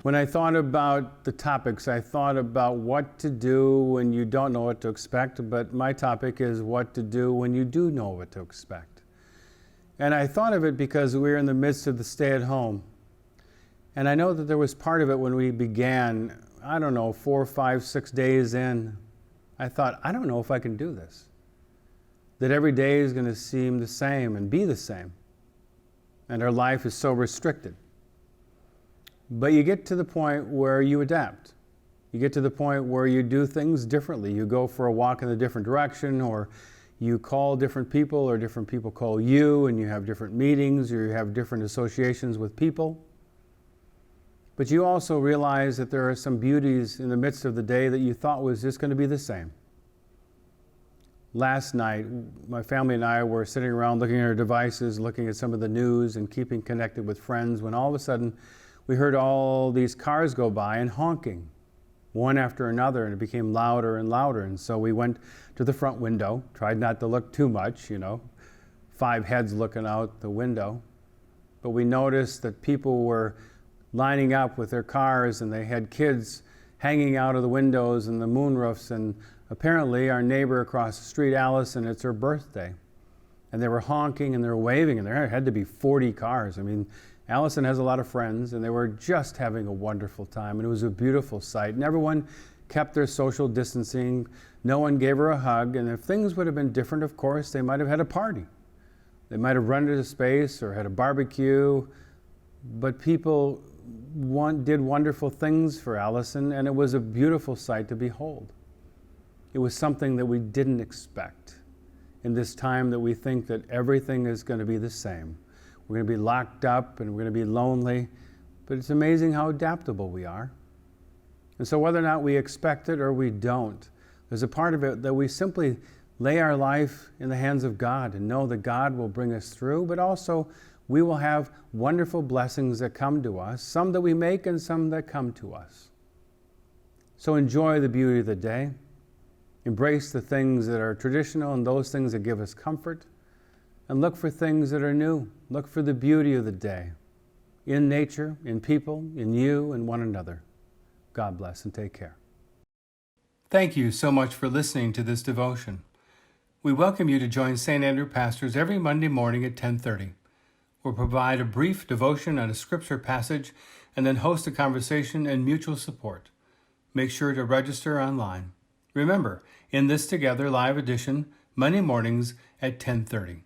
When I thought about the topics, I thought about what to do when you don't know what to expect, but my topic is what to do when you do know what to expect. And I thought of it because we were in the midst of the stay at home. And I know that there was part of it when we began, 4, 5, 6 days in. I thought, I don't know if I can do this. That every day is going to seem the same and be the same. And our life is so restricted. But you get to the point where you adapt. You get to the point where you do things differently. You go for a walk in a different direction, or you call different people, or different people call you, and you have different meetings, or you have different associations with people. But you also realize that there are some beauties in the midst of the day that you thought was just going to be the same. Last night, my family and I were sitting around looking at our devices, looking at some of the news and keeping connected with friends, when all of a sudden we heard all these cars go by and honking, one after another, and it became louder and louder. And so we went to the front window, tried not to look too much, 5 heads looking out the window. But we noticed that people were lining up with their cars, and they had kids hanging out of the windows and the moonroofs, and apparently our neighbor across the street, Allison, it's her birthday. And they were honking and they were waving, and there had to be 40 cars. Allison has a lot of friends, and they were just having a wonderful time, and it was a beautiful sight. And everyone kept their social distancing. No one gave her a hug, and if things would have been different, of course, they might have had a party. They might have rented a space or had a barbecue, but people did wonderful things for Allison, and it was a beautiful sight to behold. It was something that we didn't expect in this time that we think that everything is going to be the same. We're going to be locked up and we're going to be lonely, but it's amazing how adaptable we are. And so whether or not we expect it or we don't, there's a part of it that we simply lay our life in the hands of God and know that God will bring us through, but also we will have wonderful blessings that come to us, some that we make and some that come to us. So enjoy the beauty of the day. Embrace the things that are traditional and those things that give us comfort. And look for things that are new. Look for the beauty of the day in nature, in people, in you, and one another. God bless and take care. Thank you so much for listening to this devotion. We welcome you to join St. Andrew Pastors every Monday morning at 10:30. We'll provide a brief devotion on a scripture passage and then host a conversation and mutual support. Make sure to register online. Remember, in this Together live edition, Monday mornings at 10:30.